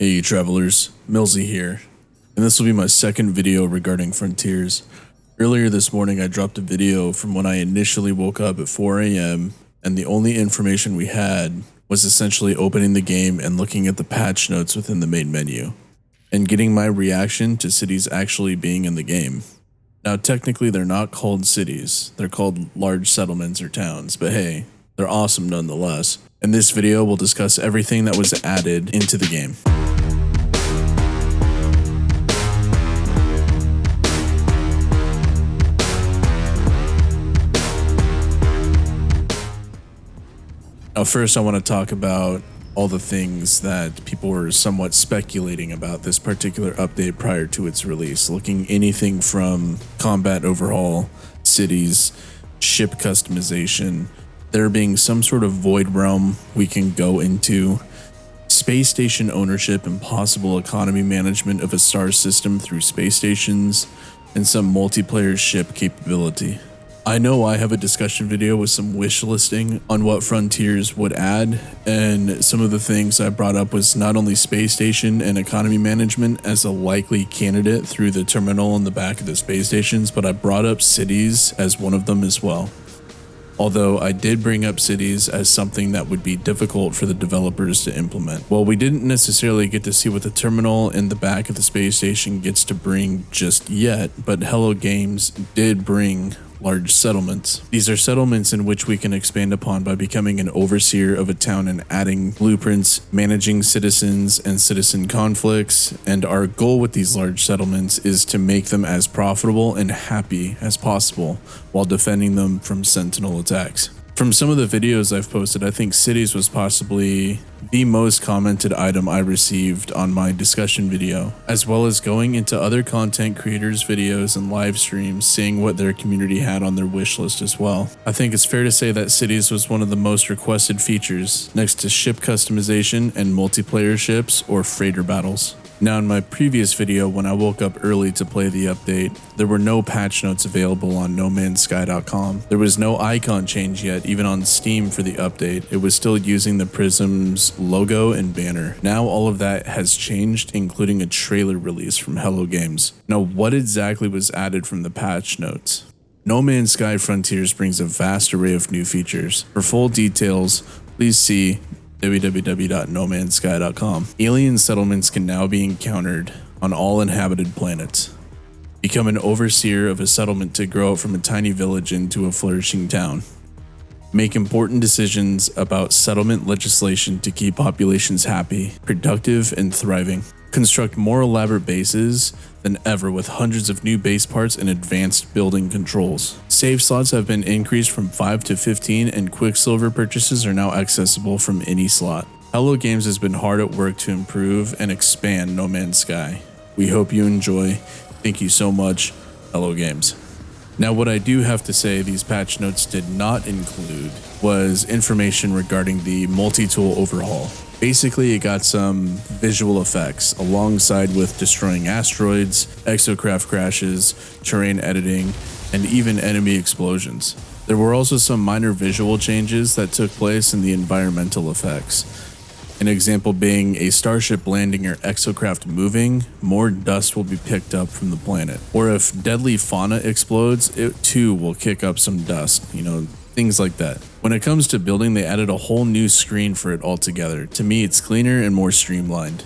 Hey you travelers, Millsy here, and this will be my second video regarding Frontiers. Earlier this morning I dropped a video from when I initially woke up at 4 AM, and the only information we had was essentially opening the game and looking at the patch notes within the main menu, and getting my reaction to cities actually being in the game. Now technically they're not called cities, they're called large settlements or towns, but hey, they're awesome nonetheless. In this video we'll discuss everything that was added into the game. Now first I want to talk about all the things that people were somewhat speculating about this particular update prior to its release, looking anything from combat overhaul, cities, ship customization, there being some sort of void realm we can go into, space station ownership and possible economy management of a star system through space stations, and some multiplayer ship capability. I know I have a discussion video with some wish listing on what Frontiers would add, and some of the things I brought up was not only space station and economy management as a likely candidate through the terminal in the back of the space stations, but I brought up cities as one of them as well. Although I did bring up cities as something that would be difficult for the developers to implement. Well, we didn't necessarily get to see what the terminal in the back of the space station gets to bring just yet, but Hello Games did bring large settlements. These are settlements in which we can expand upon by becoming an overseer of a town and adding blueprints, managing citizens and citizen conflicts, and our goal with these large settlements is to make them as profitable and happy as possible while defending them from sentinel attacks. From some of the videos I've posted, I think cities was possibly the most commented item I received on my discussion video, as well as going into other content creators' videos and live streams, seeing what their community had on their wish list as well. I think it's fair to say that cities was one of the most requested features, next to ship customization and multiplayer ships or freighter battles. Now in my previous video when I woke up early to play the update, there were no patch notes available on nomansky.com. There was no icon change yet, even on Steam for the update. It was still using the Prism's logo and banner. Now all of that has changed, including a trailer release from Hello Games. Now what exactly was added from the patch notes? No Man's Sky Frontiers brings a vast array of new features. For full details, please see www.nomansky.com. Alien settlements can now be encountered on all inhabited planets. Become an overseer of a settlement to grow up from a tiny village into a flourishing town. Make important decisions about settlement legislation to keep populations happy, productive, and thriving. Construct more elaborate bases than ever with hundreds of new base parts and advanced building controls. Save slots have been increased from 5 to 15, and Quicksilver purchases are now accessible from any slot. Hello Games has been hard at work to improve and expand No Man's Sky. We hope you enjoy. Thank you so much, Hello Games. Now what I do have to say these patch notes did not include was information regarding the multi-tool overhaul. Basically, it got some visual effects alongside with destroying asteroids, exocraft crashes, terrain editing, and even enemy explosions. There were also some minor visual changes that took place in the environmental effects. An example being a starship landing or exocraft moving, more dust will be picked up from the planet. Or if deadly fauna explodes, it too will kick up some dust, things like that. When it comes to building, they added a whole new screen for it altogether. To me, it's cleaner and more streamlined.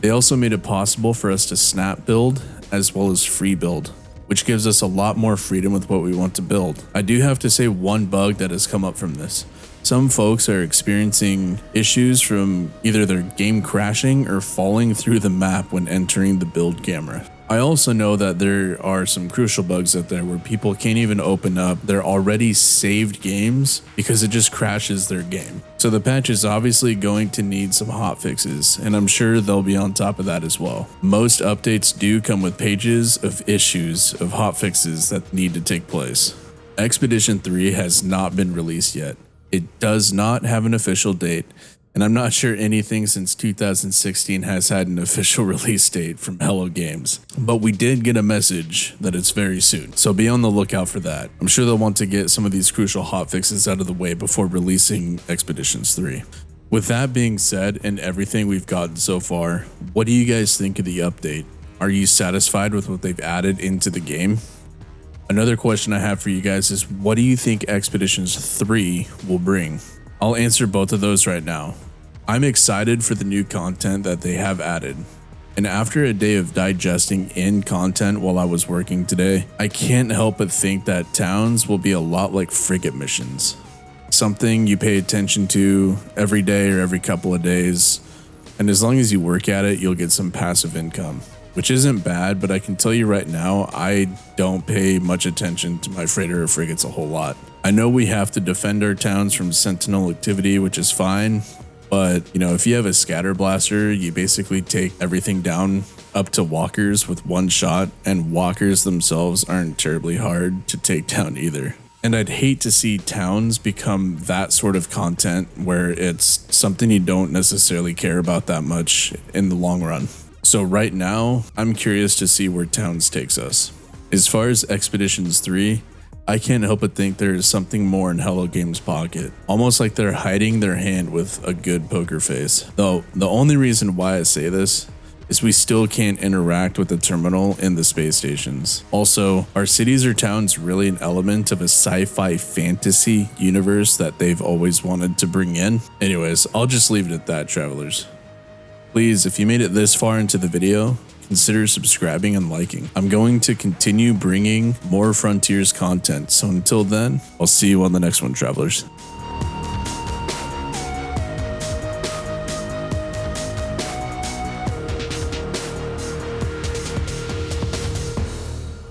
They also made it possible for us to snap build as well as free build, which gives us a lot more freedom with what we want to build. I do have to say one bug that has come up from this. Some folks are experiencing issues from either their game crashing or falling through the map when entering the build camera. I also know that there are some crucial bugs out there where people can't even open up their already saved games because it just crashes their game. So the patch is obviously going to need some hotfixes, and I'm sure they'll be on top of that as well. Most updates do come with pages of issues of hotfixes that need to take place. Expedition 3 has not been released yet. It does not have an official date, and I'm not sure anything since 2016 has had an official release date from Hello Games. But we did get a message that it's very soon, so be on the lookout for that. I'm sure they'll want to get some of these crucial hotfixes out of the way before releasing Expeditions 3. With that being said, and everything we've gotten so far, what do you guys think of the update? Are you satisfied with what they've added into the game? Another question I have for you guys is, what do you think Expeditions 3 will bring? I'll answer both of those right now. I'm excited for the new content that they have added. And after a day of digesting in content while I was working today, I can't help but think that towns will be a lot like frigate missions. Something you pay attention to every day or every couple of days, and as long as you work at it, you'll get some passive income, which isn't bad, but I can tell you right now, I don't pay much attention to my freighter or frigates a whole lot. I know we have to defend our towns from sentinel activity, which is fine, but if you have a scatter blaster, you basically take everything down up to walkers with one shot, and walkers themselves aren't terribly hard to take down either. And I'd hate to see towns become that sort of content where it's something you don't necessarily care about that much in the long run. So right now, I'm curious to see where towns takes us. As far as Expeditions 3, I can't help but think there is something more in Hello Games' pocket. Almost like they're hiding their hand with a good poker face. Though, the only reason why I say this is we still can't interact with the terminal in the space stations. Also, are cities or towns really an element of a sci-fi fantasy universe that they've always wanted to bring in? Anyways, I'll just leave it at that, travelers. Please, if you made it this far into the video, consider subscribing and liking. I'm going to continue bringing more Frontiers content, so until then, I'll see you on the next one, travelers.